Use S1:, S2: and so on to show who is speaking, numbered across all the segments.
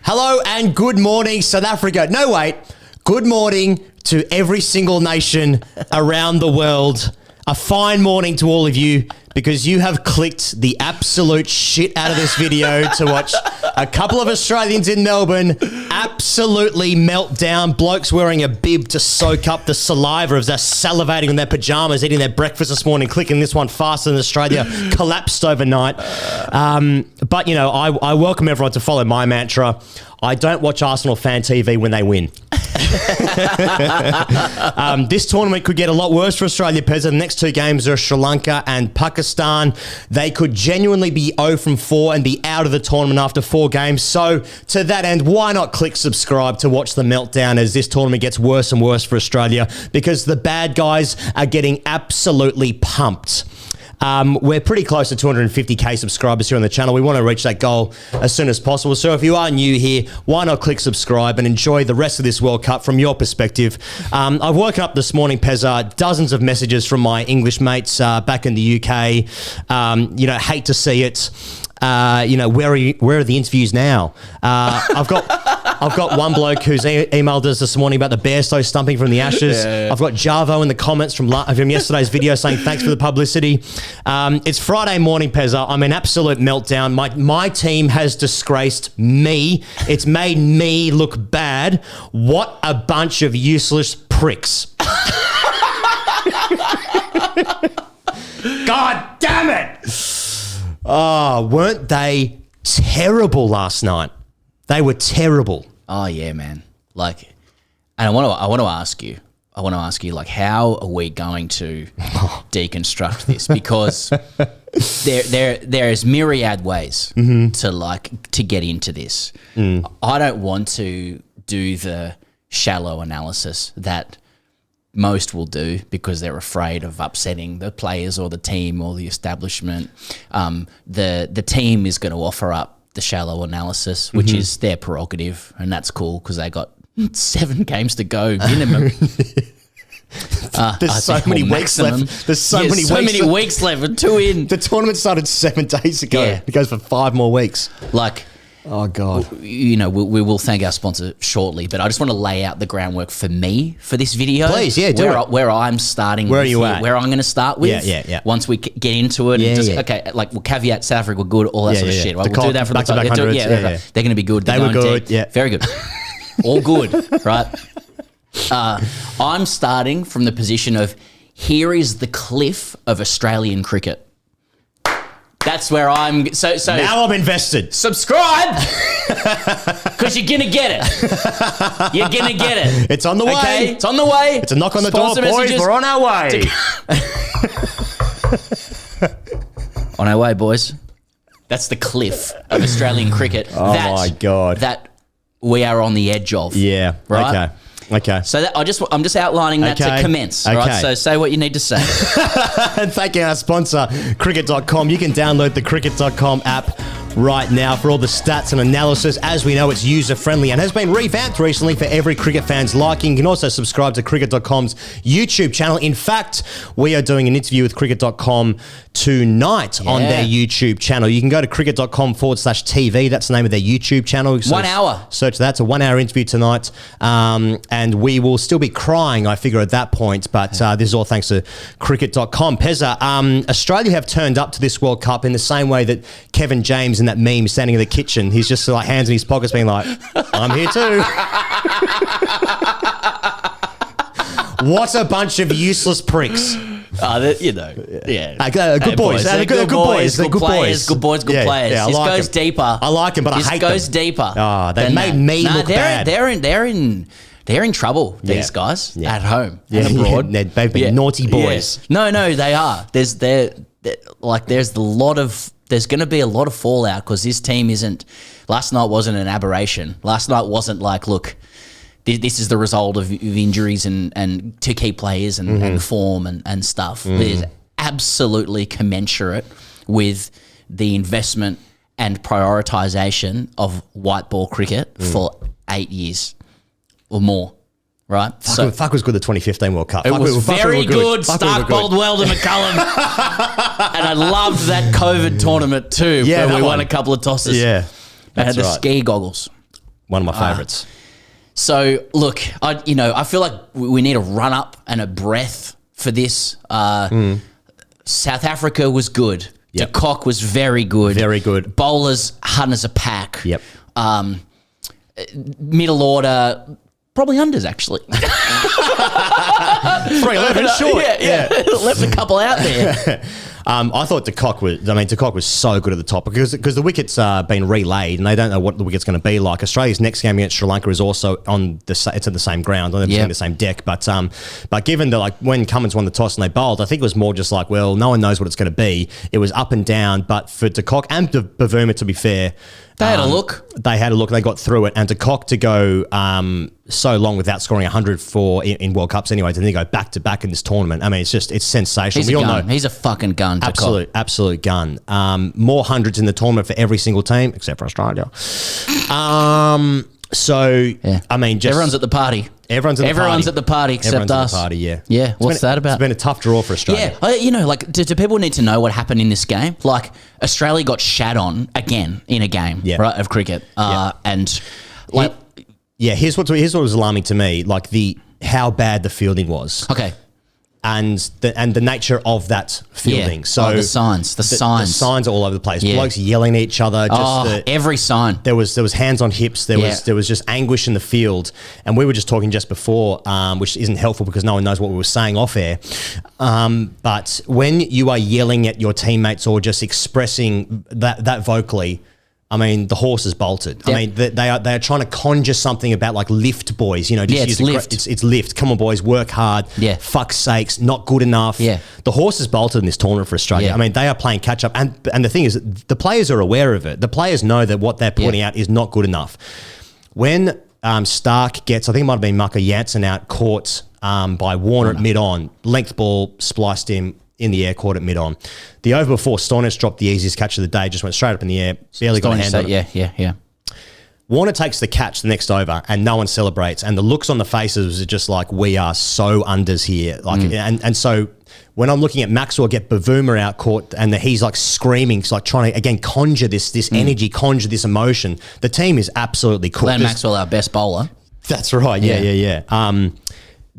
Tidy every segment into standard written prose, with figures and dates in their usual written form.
S1: Hello and good morning, South Africa. No, wait. Good morning to every single nation around the world. A fine morning to all of you because you have clicked the absolute shit out of this video to watch a couple of Australians in Melbourne absolutely melt down. Blokes wearing a bib to soak up the saliva as they're salivating in their pajamas, eating their breakfast this morning, clicking this one faster than Australia, collapsed overnight. But, you know, I welcome everyone to follow my mantra. I don't watch Arsenal fan TV when they win. This tournament could get a lot worse for Australia, Pez. The next two games are Sri Lanka and Pakistan. They could genuinely be 0 from 4 and be out of the tournament after 4 games. So to that end, why not click subscribe to watch the meltdown as this tournament gets worse and worse for Australia, because the bad guys are getting absolutely pumped. We're pretty close to 250k subscribers here on the channel. We want to reach that goal as soon as possible. So if you are new here, why not click subscribe and enjoy the rest of this World Cup from your perspective. I've woken up this morning, Pezza, dozens of messages from my English mates back in the UK. Hate to see it. Where are the interviews now? I've got one bloke who's emailed us this morning about the Bairstow stumping from the Ashes. Yeah. I've got Javo in the comments from yesterday's video saying thanks for the publicity. It's Friday morning, Pezza. I'm in absolute meltdown. My team has disgraced me. It's made me look bad. What a bunch of useless pricks. God damn it! Oh, weren't they terrible last night? They were terrible.
S2: Oh yeah, man. And I want to ask you, like, how are we going to deconstruct this? Because there's myriad ways to get into this. I don't want to do the shallow analysis that most will do because they're afraid of upsetting the players or the team or the establishment. The team is going to offer up the shallow analysis, which is their prerogative, and that's cool because they got 7 games to go minimum.
S1: There's so many weeks left. There's so many
S2: weeks left. We're 2 in.
S1: The tournament started 7 days ago.
S2: Yeah.
S1: It goes for 5 more weeks. Oh, God.
S2: We will thank our sponsor shortly, but I just want to lay out the groundwork for me for this video.
S1: Please, yeah,
S2: where I'm starting.
S1: Where are you at?
S2: Where I'm going to start with.
S1: Yeah.
S2: Once we get into it. Okay, we'll caveat South Africa were good, all that sort of shit. Right? We'll do that for the time. They're going to be good.
S1: They were good,
S2: deep. Yeah. Very good. All good, right? I'm starting from the position of here is the cliff of Australian cricket. That's where I'm. So
S1: now I'm invested.
S2: Subscribe, because you're gonna get it. You're gonna get it.
S1: It's on the way.
S2: Okay? It's on the way.
S1: It's a knock on the door, boys. We're on our way.
S2: On our way, boys. That's the cliff of Australian cricket.
S1: Oh my God.
S2: That we are on the edge of.
S1: Yeah.
S2: Right.
S1: Okay.
S2: So I'm just outlining that to commence.
S1: Okay.
S2: Right. So say what you need to say.
S1: And thank you, our sponsor, cricket.com. You can download the cricket.com app right now for all the stats and analysis. As we know, it's user-friendly and has been revamped recently for every cricket fan's liking. You can also subscribe to cricket.com's YouTube channel. In fact, we are doing an interview with cricket.com tonight on their YouTube channel. You can go to cricket.com/TV. That's the name of their YouTube channel. So
S2: 1 hour.
S1: Search that. It's a 1-hour interview tonight. And we will still be crying, I figure, at that point. But this is all thanks to cricket.com. Pezza, Australia have turned up to this World Cup in the same way that Kevin James in that meme standing in the kitchen. He's just like hands in his pockets being like, I'm here too. What a bunch of useless pricks.
S2: Good boys.
S1: Good boys.
S2: Good players.
S1: Yeah,
S2: This goes deeper.
S1: I like them, but I hate them.
S2: This goes deeper.
S1: Oh, they made me look bad.
S2: They're in trouble, these guys, at home and abroad.
S1: They've been naughty boys.
S2: Yeah. No, they are. There's going to be a lot of fallout because this team isn't. Last night wasn't an aberration. Last night wasn't like, look, this is the result of injuries and to key players and form and stuff. It is absolutely commensurate with the investment and prioritisation of white ball cricket for 8 years or more. Right?
S1: Fuck was good the 2015 World Cup.
S2: It was very good. Stark, Boldwell and McCullum. And I loved that COVID tournament too, where we won a couple of tosses.
S1: Yeah.
S2: They had the ski goggles.
S1: One of my favourites.
S2: So, look, I feel like we need a run-up and a breath for this. South Africa was good.
S1: Yep.
S2: De Kock was very good.
S1: Very good.
S2: Bowlers, hunt as a pack.
S1: Yep.
S2: Middle order, probably unders, actually.
S1: 311, sure.
S2: Yeah. Left a couple out there.
S1: I thought De Kock was so good at the top because the wicket's been relayed and they don't know what the wicket's going to be like. Australia's next game against Sri Lanka is also it's at the same ground, on the same deck. But given that, like, when Cummins won the toss and they bowled, I think it was more just like, well, no one knows what it's going to be. It was up and down, but for De Kock and Bavuma, to be fair,
S2: they had a look.
S1: They had a look. They got through it, and De Kock to go so long without scoring 100 in World Cups anyway, to then go back to back in this tournament. I mean, it's sensational.
S2: He's a gun. He's a fucking gun.
S1: Absolute gun. More hundreds in the tournament for every single team except for Australia. I mean, just
S2: everyone's at the party.
S1: Everyone's at the party
S2: except us.
S1: Yeah.
S2: What's that about?
S1: It's been a tough draw for Australia.
S2: Yeah, do people need to know what happened in this game? Like, Australia got shat on again in a game, right, of cricket, and like,
S1: here's what was alarming to me, like how bad the fielding was.
S2: Okay.
S1: And the nature of that fielding. So
S2: the signs. The
S1: signs are all over the place. Blokes yelling at each other.
S2: Every sign.
S1: There was hands on hips. There was just anguish in the field. And we were just talking just before, which isn't helpful because no one knows what we were saying off air. But when you are yelling at your teammates or just expressing that vocally, I mean, the horse is bolted. Yep. I mean, they are trying to conjure something about, like, lift, boys.
S2: It's lift.
S1: It's lift. Come on, boys, work hard.
S2: Yeah.
S1: Fuck's sakes, not good enough.
S2: Yeah.
S1: The horse is bolted in this tournament for Australia.
S2: Yeah.
S1: I mean, they are playing catch up, and the thing is, the players are aware of it. The players know that what they're putting out is not good enough. When Stark gets, I think it might have been Maka Jansen out, caught by Warner at mid-on, length ball, spliced him in the air, caught at mid-on. The over before, Stoinis dropped the easiest catch of the day, just went straight up in the air, barely got a hand on it.
S2: Yeah.
S1: Warner takes the catch the next over and no one celebrates, and the looks on the faces are just like, we are so unders here. Like, and so when I'm looking at Maxwell get Bavuma out caught and he's like screaming, like trying to again conjure this energy, conjure this emotion, the team is absolutely cooked.
S2: Glenn Maxwell, our best bowler.
S1: That's right. Yeah.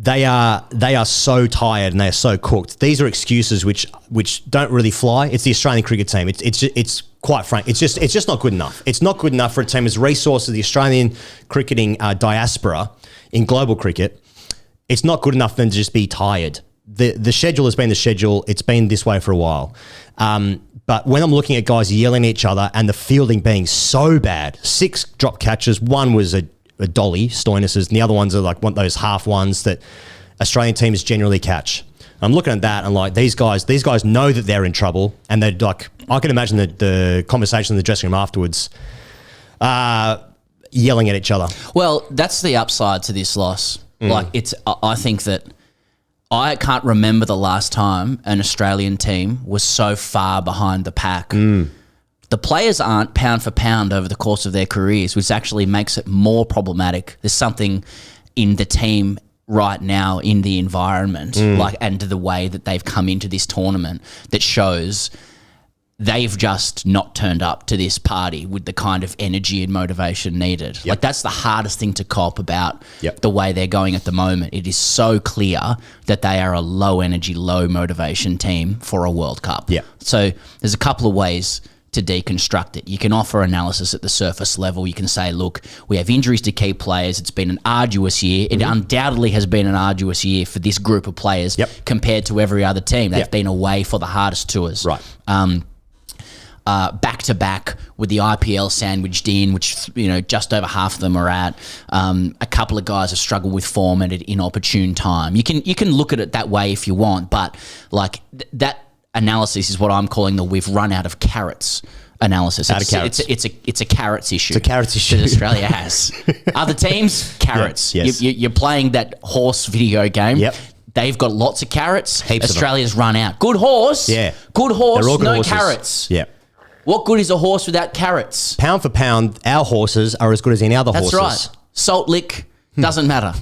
S1: They are so tired and they are so cooked. These are excuses which don't really fly. It's the Australian cricket team. It's quite frank. It's just not good enough. It's not good enough for a team as resources the Australian cricketing diaspora in global cricket. It's not good enough for them to just be tired. The schedule has been the schedule. It's been this way for a while. But when I'm looking at guys yelling at each other and the fielding being so bad, 6 drop catches, one was a dolly, Stoinis's, and the other ones are like one of those half ones that Australian teams generally catch. I'm looking at that and like these guys know that they're in trouble, and they're like, I can imagine the conversation in the dressing room afterwards, yelling at each other.
S2: Well, that's the upside to this loss. Like, I think that I can't remember the last time an Australian team was so far behind the pack. The players aren't pound for pound over the course of their careers, which actually makes it more problematic. There's something in the team right now, in the environment, and the way that they've come into this tournament, that shows they've just not turned up to this party with the kind of energy and motivation needed.
S1: Yep.
S2: Like, that's the hardest thing to cop about the way they're going at the moment. It is so clear that they are a low energy, low motivation team for a World Cup.
S1: Yep.
S2: So there's a couple of ways to deconstruct it. You can offer analysis at the surface level. You can say, look, we have injuries to key players. It's been an arduous year. It undoubtedly has been an arduous year for this group of players compared to every other team. They've been away for the hardest tours.
S1: Right.
S2: Back to back with the IPL sandwiched in, which, just over half of them are at. A couple of guys have struggled with form at an inopportune time. You can look at it that way if you want, but like that analysis is what I'm calling the we've run out of carrots analysis. It's a carrots issue.
S1: It's a carrots issue
S2: that Australia has. Other teams, carrots.
S1: Yes.
S2: You're playing that horse video game.
S1: Yep.
S2: They've got lots of carrots.
S1: Heaps
S2: Australia's run out. Good horse.
S1: Yeah.
S2: Good horse.
S1: They're all good
S2: no
S1: horses.
S2: carrots.
S1: Yeah.
S2: What good is a horse without carrots?
S1: Pound for pound, our horses are as good as any other horses.
S2: That's right. Salt lick doesn't matter.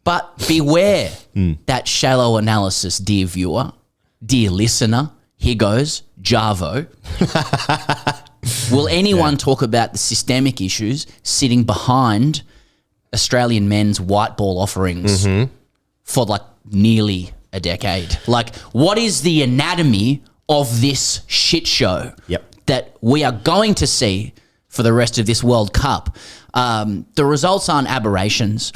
S2: But beware that shallow analysis, dear viewer, dear listener. Here goes, Jarvo. Will anyone talk about the systemic issues sitting behind Australian men's white ball offerings for like nearly a decade? Like, what is the anatomy of this shit show that we are going to see for the rest of this World Cup? The results aren't aberrations.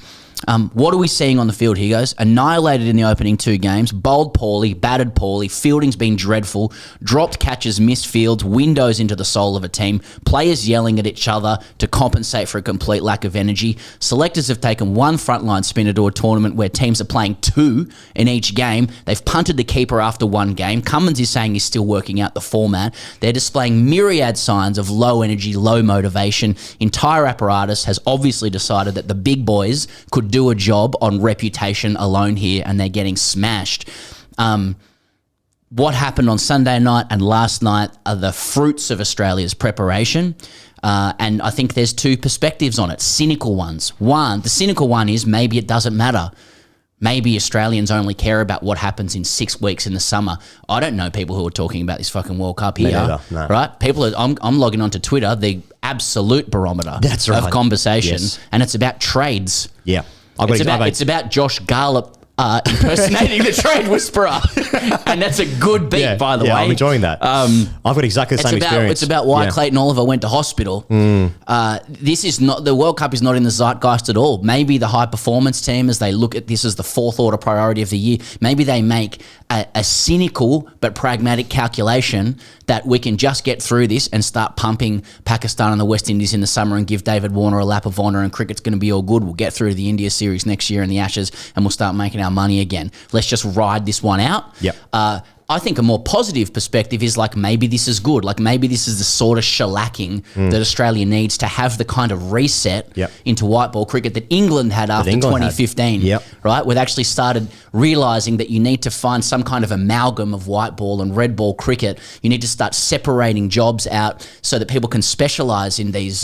S2: What are we seeing on the field? He goes, annihilated in the opening 2 games, bowled poorly, batted poorly, fielding's been dreadful, dropped catches, missed fields, windows into the soul of a team, players yelling at each other to compensate for a complete lack of energy. Selectors have taken 1 frontline spinner to a tournament where teams are playing 2 in each game. They've punted the keeper after 1 game. Cummins is saying he's still working out the format. They're displaying myriad signs of low energy, low motivation. Entire apparatus has obviously decided that the big boys could do a job on reputation alone here, and they're getting smashed. What happened on Sunday night and last night are the fruits of Australia's preparation, and I think there's 2 perspectives on it, cynical ones. The cynical one is maybe it doesn't matter. Maybe Australians only care about what happens in 6 weeks in the summer. I don't know people who are talking about this fucking World Cup here, right? I'm logging onto Twitter, the absolute barometer of conversation, and it's about trades.
S1: Yeah.
S2: It's about Josh Garlop impersonating the trade whisperer, and that's a good beat, by the way.
S1: I'm enjoying that. I've got exactly the same experience.
S2: It's about why Clayton Oliver went to hospital. This is not, the World Cup is not in the zeitgeist at all. Maybe the high performance team, as they look at this as the 4th order priority of the year, maybe they make a cynical but pragmatic calculation that we can just get through this and start pumping Pakistan and the West Indies in the summer and give David Warner a lap of honour, and cricket's going to be all good. We'll get through the India series next year and the Ashes, and we'll start making our money again. Let's just ride this one out. I think a more positive perspective is like maybe this is good. Like maybe this is the sort of shellacking that Australia needs to have the kind of reset into white ball cricket that England had after 2015, right? We've actually started realising that you need to find some kind of amalgam of white ball and red ball cricket. You need to start separating jobs out so that people can specialise in these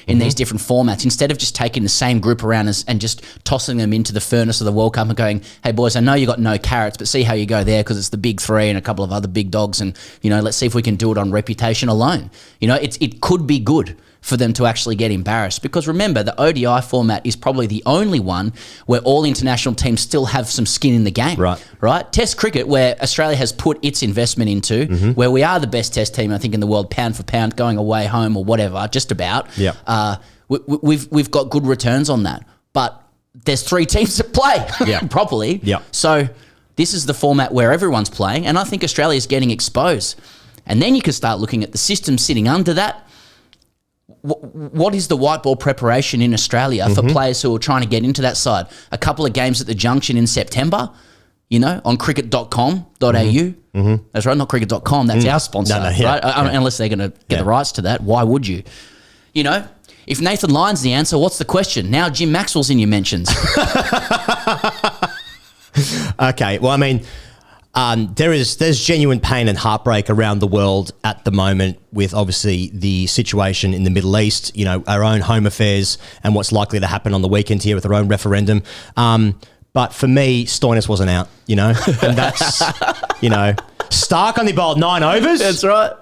S2: these different formats, instead of just taking the same group around and just tossing them into the furnace of the World Cup and going, hey boys, I know you got no carrots, but see how you go there because it's the big 3 and a couple of other big dogs, and let's see if we can do it on reputation alone. It could be good for them to actually get embarrassed, because remember, the ODI format is probably the only one where all international teams still have some skin in the game. Right? Test cricket, where Australia has put its investment into, where we are the best test team, I think, in the world, pound for pound, going away, home, or whatever, just about. We've got good returns on that, but there's 3 teams that play properly. So this is the format where everyone's playing, and I think Australia's getting exposed. And then you can start looking at the system sitting under that. What is the white ball preparation in Australia for players who are trying to get into that side? A couple of games at the Junction in September, on cricket.com.au. That's right, not cricket.com. That's our sponsor, right? Unless they're going to get the rights to that. Why would you? If Nathan Lyon's the answer, what's the question? Now Jim Maxwell's in your mentions.
S1: Okay, well, I mean, there's genuine pain and heartbreak around the world at the moment with obviously the situation in the Middle East, our own home affairs and what's likely to happen on the weekend here with our own referendum. But for me, Stoinis wasn't out, and that's, Stark only bowled 9 overs.
S2: That's right.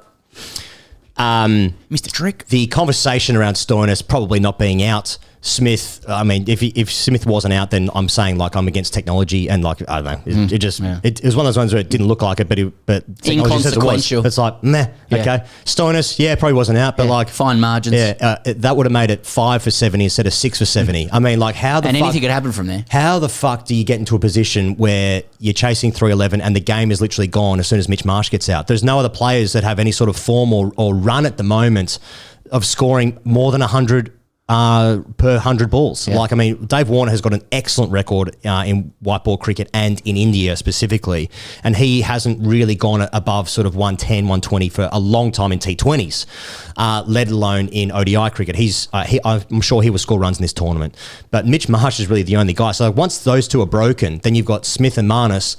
S2: Mr. Trick.
S1: The conversation around Stoinis probably not being out. Smith, I mean, if Smith wasn't out, then I'm saying like I'm against technology, and like I don't know, it just it was one of those ones where it didn't look like it, but technology says it was. It's like meh, okay. Stoinis, probably wasn't out, but like
S2: fine margins.
S1: That would have made it 5 for 70 instead of 6 for 70. I mean, like
S2: anything could happen from there.
S1: How the fuck do you get into a position where you're chasing 311 and the game is literally gone as soon as Mitch Marsh gets out? There's no other players that have any sort of form or run at the moment of scoring more than 100 per 100 balls. Like, I mean, Dave Warner has got an excellent record in white ball cricket and in India specifically, and he hasn't really gone above sort of 110, 120 for a long time in T20s, let alone in ODI cricket. I'm sure he will score runs in this tournament, but Mitch Marsh is really the only guy. So once those two are broken, then you've got Smith and Marnus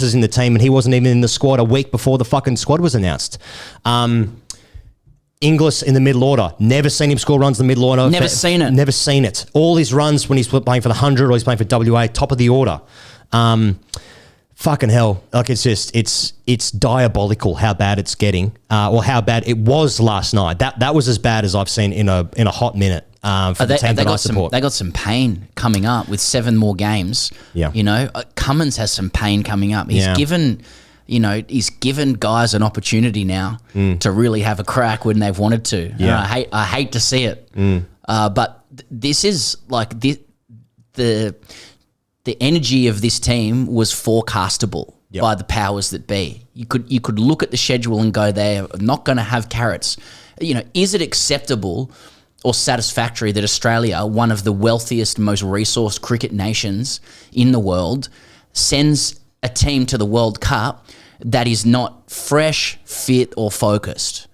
S1: is in the team, and he wasn't even in the squad a week before the fucking squad was announced. Inglis in the middle order. Never seen him score runs in the middle order.
S2: Never seen it. All his runs when he's playing for the 100 or he's playing for WA, top of the order.
S1: Fucking hell. Like, it's just, it's diabolical how bad it's getting, or how bad it was last night. That was as bad as I've seen in a hot minute. For the team that I support.
S2: They got some pain coming up with 7 more games.
S1: Yeah.
S2: You know, Cummins has some pain coming up. He's given guys an opportunity now to really have a crack when they've wanted to.
S1: Yeah.
S2: And I hate to see it. But this is like the energy of this team was forecastable by the powers that be. You could look at the schedule and go, they're not going to have carrots. You know, is it acceptable or satisfactory that Australia, one of the wealthiest, most resourced cricket nations in the world, sends a team to the World Cup that is not fresh, fit, or focused?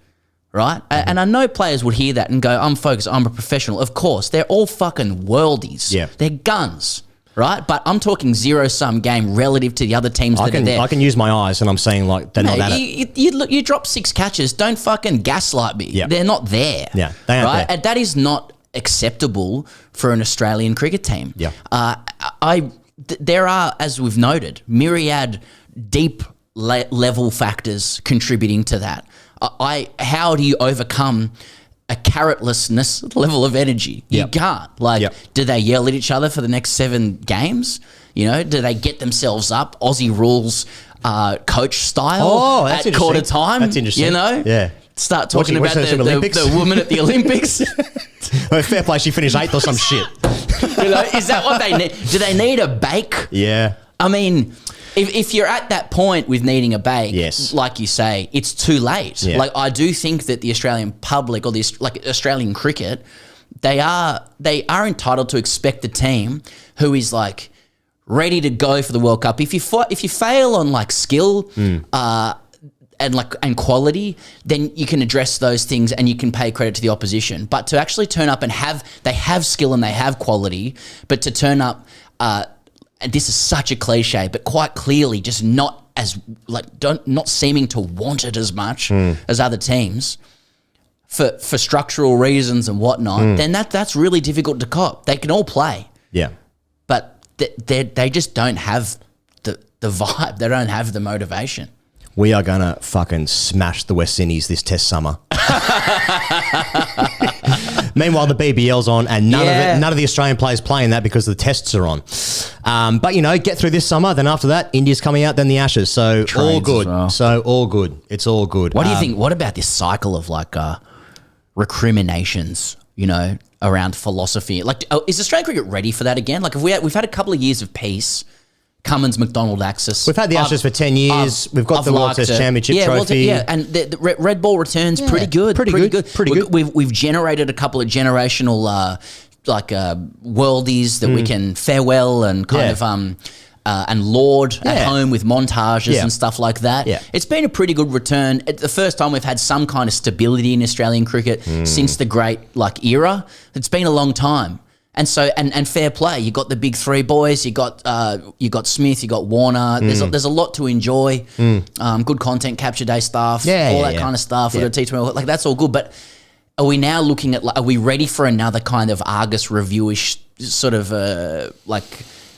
S2: Right? And I know players would hear that and go, I'm focused, I'm a professional. Of course, they're all fucking worldies.
S1: Yeah.
S2: They're guns, right? But I'm talking zero-sum game relative to the other teams that are there.
S1: I can use my eyes and I'm saying, like, they're not at it.
S2: You drop 6 catches, don't fucking gaslight me.
S1: Yeah.
S2: They're not there.
S1: Yeah, they aren't
S2: right?
S1: there.
S2: And that is not acceptable for an Australian cricket team.
S1: Yeah.
S2: There are, as we've noted, myriad deep level factors contributing to that. How do you overcome a carrotlessness level of energy? You can't. Like, do they yell at each other for the next 7 games? You know, do they get themselves up Aussie rules coach style at quarter time?
S1: That's interesting.
S2: You know?
S1: Yeah.
S2: Start talking about the woman at the Olympics.
S1: Well, fair play, she finished 8th or some shit.
S2: You know, is that what they need? Do they need a bake?
S1: Yeah.
S2: I mean, if you're at that point with needing a bake,
S1: yes,
S2: like you say, it's too late.
S1: Yeah.
S2: Like, I do think that the Australian public or Australian cricket, they are entitled to expect a team who is like ready to go for the World Cup. If you fail on like skill, and quality, then you can address those things and you can pay credit to the opposition. But to actually turn up and they have skill and they have quality, but to turn up, and this is such a cliche, but quite clearly just not seeming to want it as much as other teams for structural reasons and whatnot, then that's really difficult to cop. They can all play.
S1: Yeah.
S2: But they just don't have the vibe. They don't have the motivation.
S1: We are going to fucking smash the West Indies this test summer. Meanwhile, the BBL's on and none of the Australian players playing that because the tests are on. But, you know, get through this summer. Then after that, India's coming out, then the Ashes. So
S2: Trains
S1: all good.
S2: Well.
S1: So all good. It's all good.
S2: What do you think? What about this cycle of like recriminations, you know, around philosophy? Like, is Australian cricket ready for that again? Like, we've had a couple of years of peace. Cummins, McDonald axis.
S1: We've had the Ashes for 10 years. We've got the World Test Championship trophy.
S2: And the red ball returns pretty good. Pretty good. We've generated a couple of generational worldies that we can farewell and kind of and laud at home with montages and stuff like that. Yeah. It's been a pretty good return. It's the first time we've had some kind of stability in Australian cricket since the great era. It's been a long time. And so, and fair play. You got the big 3 boys. You got Smith. You got Warner. There's a lot to enjoy. Good content, capture day stuff, all that kind of stuff. We've got T20. Like, that's all good. But are we now looking at? Are we ready for another kind of Argus reviewish sort of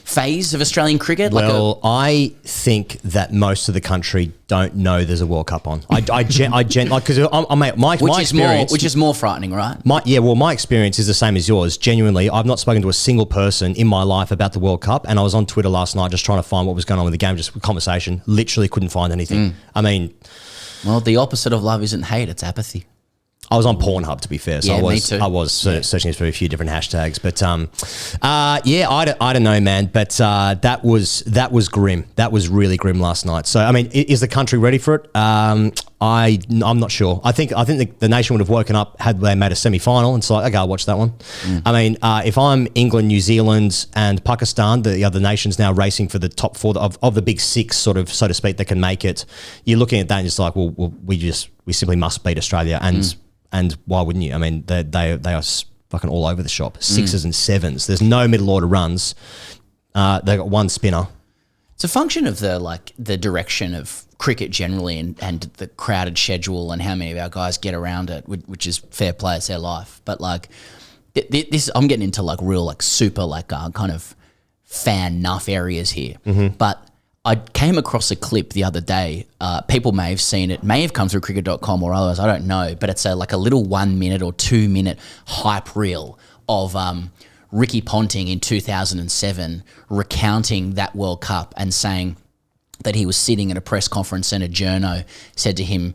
S2: phase of Australian cricket?
S1: Well, I think that most of the country don't know there's a World Cup on. Because my experience,
S2: which is more frightening, right?
S1: My experience is the same as yours. Genuinely, I've not spoken to a single person in my life about the World Cup, and I was on Twitter last night just trying to find what was going on with the game, just with conversation. Literally couldn't find anything. I mean,
S2: well, the opposite of love isn't hate; it's apathy.
S1: I was on Pornhub, to be fair, so
S2: me too.
S1: I was searching for a few different hashtags, but I don't know, man. But that was grim. That was really grim last night. So I mean, is the country ready for it? I'm not sure. I think the nation would have woken up had they made a semi-final, and so okay, I'll watch that one. I mean, if I'm England, New Zealand, and Pakistan, the other nations now racing for the top 4 of the big 6, sort of, so to speak, that can make it. You're looking at that and it's like, well, we simply must beat Australia, and why wouldn't you? I mean, they are fucking all over the shop. 6s and 7s. There's no middle order runs. They got 1 spinner.
S2: It's a function of the direction of cricket generally and the crowded schedule and how many of our guys get around it, which is fair play, it's their life. But like this, I'm getting into like real like super like kind of fan nuff areas here. But I came across a clip the other day. People may have seen it, may have come through cricket.com or otherwise, I don't know. But it's like a little 1 minute or 2 minute hype reel of Ricky Ponting in 2007 recounting that World Cup and saying that he was sitting at a press conference and a journo said to him,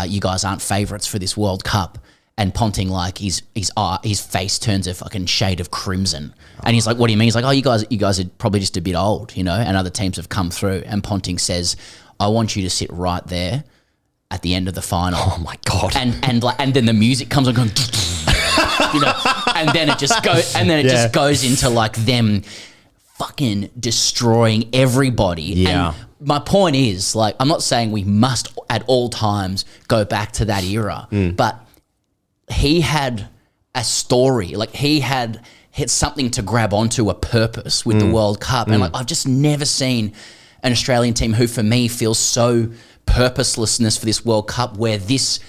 S2: you guys aren't favourites for this World Cup. And Ponting, like, his face turns a fucking shade of crimson. And he's like, what do you mean? He's like, oh, you guys are probably just a bit old, you know, and other teams have come through. And Ponting says, I want you to sit right there at the end of the final.
S1: Oh, my God.
S2: And then the music comes on going, you know, and then it just just goes into, like, them fucking destroying everybody.
S1: Yeah.
S2: And my point is, like, I'm not saying we must at all times go back to that era, but he had a story, like he had something to grab onto, a purpose with the World Cup. And like, I've just never seen an Australian team who for me feels so purposelessness for this World Cup, where this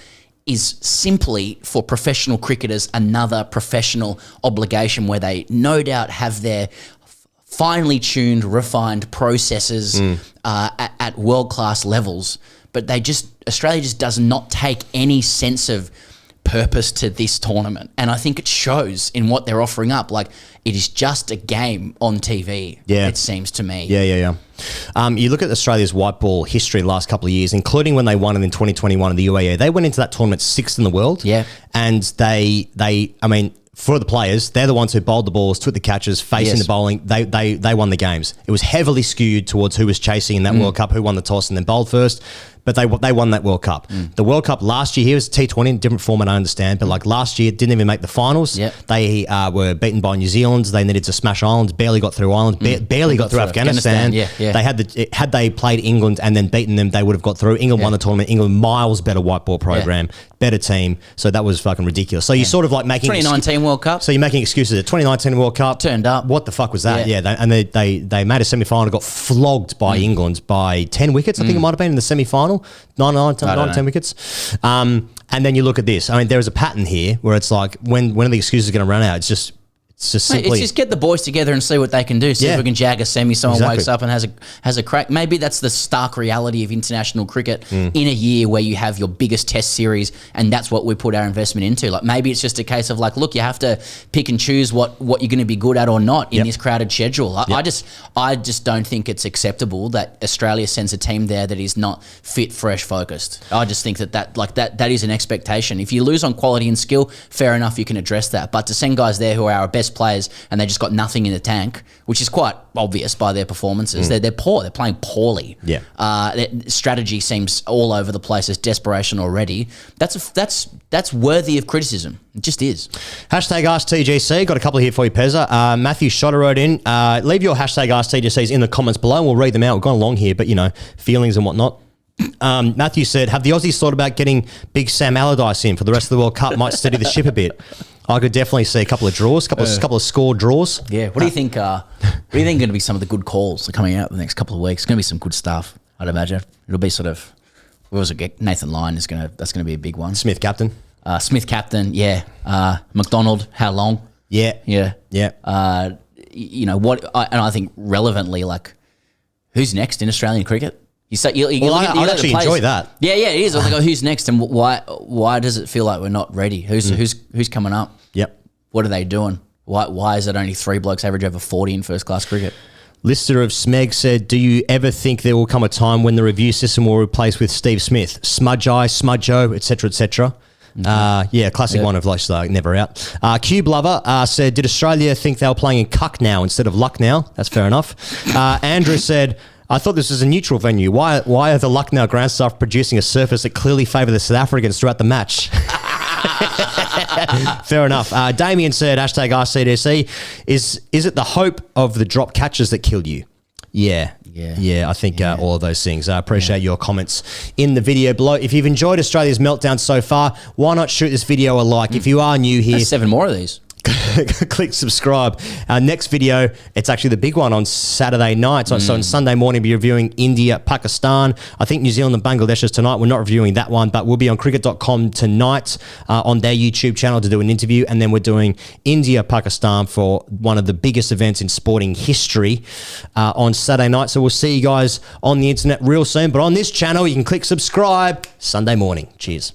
S2: is simply for professional cricketers another professional obligation where they no doubt have their finely tuned, refined processes at world-class levels. But Australia just does not take any sense of purpose to this tournament, and I think it shows in what they're offering up. Like, it is just a game on TV.
S1: Yeah,
S2: it seems to me.
S1: Yeah. You look at Australia's white ball history the last couple of years, including when they won it in 2021 in the UAE. They went into that tournament 6th in the world.
S2: Yeah,
S1: and they I mean, for the players, they're the ones who bowled the balls, took the catches, facing the bowling. They won the games. It was heavily skewed towards who was chasing in that World Cup, who won the toss and then bowled first. But they won that World Cup. The World Cup last year, here was T20, different format, I understand. But like last year, didn't even make the finals.
S2: Yep.
S1: They were beaten by New Zealand. They needed to smash Ireland. Barely got through Ireland. Barely got through Afghanistan.
S2: Yeah.
S1: They had they played England and then beaten them, they would have got through. England won the tournament. England, miles better white ball program, better team. So that was fucking ridiculous. So you're sort of like making
S2: 2019 World Cup.
S1: So you're making excuses. The 2019 World Cup
S2: turned up.
S1: What the fuck was that? Yeah, they made a semi-final, got flogged by England by 10 wickets. I think it might have been in the semi-final. 10 wickets. And then you look at this. I mean, there is a pattern here where it's like, when are the excuses going to run out? It's just simply...
S2: It's just get the boys together and see what they can do. See if we can jag a semi, someone wakes up and has a crack. Maybe that's the stark reality of international cricket in a year where you have your biggest test series, and that's what we put our investment into. Like, maybe it's just a case of like, look, you have to pick and choose what you're going to be good at or not in this crowded schedule. I just don't think it's acceptable that Australia sends a team there that is not fit, fresh, focused. I just think that is an expectation. If you lose on quality and skill, fair enough, you can address that. But to send guys there who are our best players and they just got nothing in the tank, which is quite obvious by their performances. They're poor. They're playing poorly.
S1: Yeah.
S2: Their strategy seems all over the place. There's desperation already. That's worthy of criticism. It just is.
S1: Hashtag AskTGC. Got a couple here for you, Pezza. Matthew Shotter wrote in, leave your hashtag AskTGCs in the comments below and we'll read them out. We've gone along here, but feelings and whatnot. Matthew said, have the Aussies thought about getting big Sam Allardyce in for the rest of the World Cup? Might steady the ship a bit. I could definitely see a couple of draws, couple of score draws.
S2: Yeah. What do you think? What do you think are going to be some of the good calls coming out the next couple of weeks? It's going to be some good stuff, I'd imagine. It'll be sort of, what was it? Nathan Lyon that's going to be a big one.
S1: Smith captain.
S2: Yeah. McDonald, how long?
S1: Yeah.
S2: And I think relevantly, like, who's next in Australian cricket?
S1: I'd actually enjoy that.
S2: Yeah, it is. I was like, who's next, and why does it feel like we're not ready? Who's coming up?
S1: Yep.
S2: What are they doing? Why is it only 3 blokes average over 40 in first class cricket?
S1: Lister of Smeg said, do you ever think there will come a time when the review system will replace with Steve Smith, Smudge Eye, Smudjo, etc., etc.? Classic one of like never out. Cube Lover said, did Australia think they were playing in Cuck now instead of Lucknow? That's fair enough. Andrew said, I thought this was a neutral venue. Why are the Lucknow ground staff producing a surface that clearly favour the South Africans throughout the match? Fair enough. Damien said, hashtag AskTGC, is it the hope of the drop catches that killed you? Yeah, I think all of those things. I appreciate your comments in the video below. If you've enjoyed Australia's meltdown so far, why not shoot this video a like? If you are new here...
S2: There's 7 more of these.
S1: click subscribe. Our next video, it's actually the big one on Saturday night. So on Sunday morning, we'll be reviewing India, Pakistan. I think New Zealand and Bangladesh is tonight. We're not reviewing that one, but we'll be on cricket.com tonight on their YouTube channel to do an interview. And then we're doing India, Pakistan for one of the biggest events in sporting history on Saturday night. So we'll see you guys on the internet real soon. But on this channel, you can click subscribe Sunday morning. Cheers.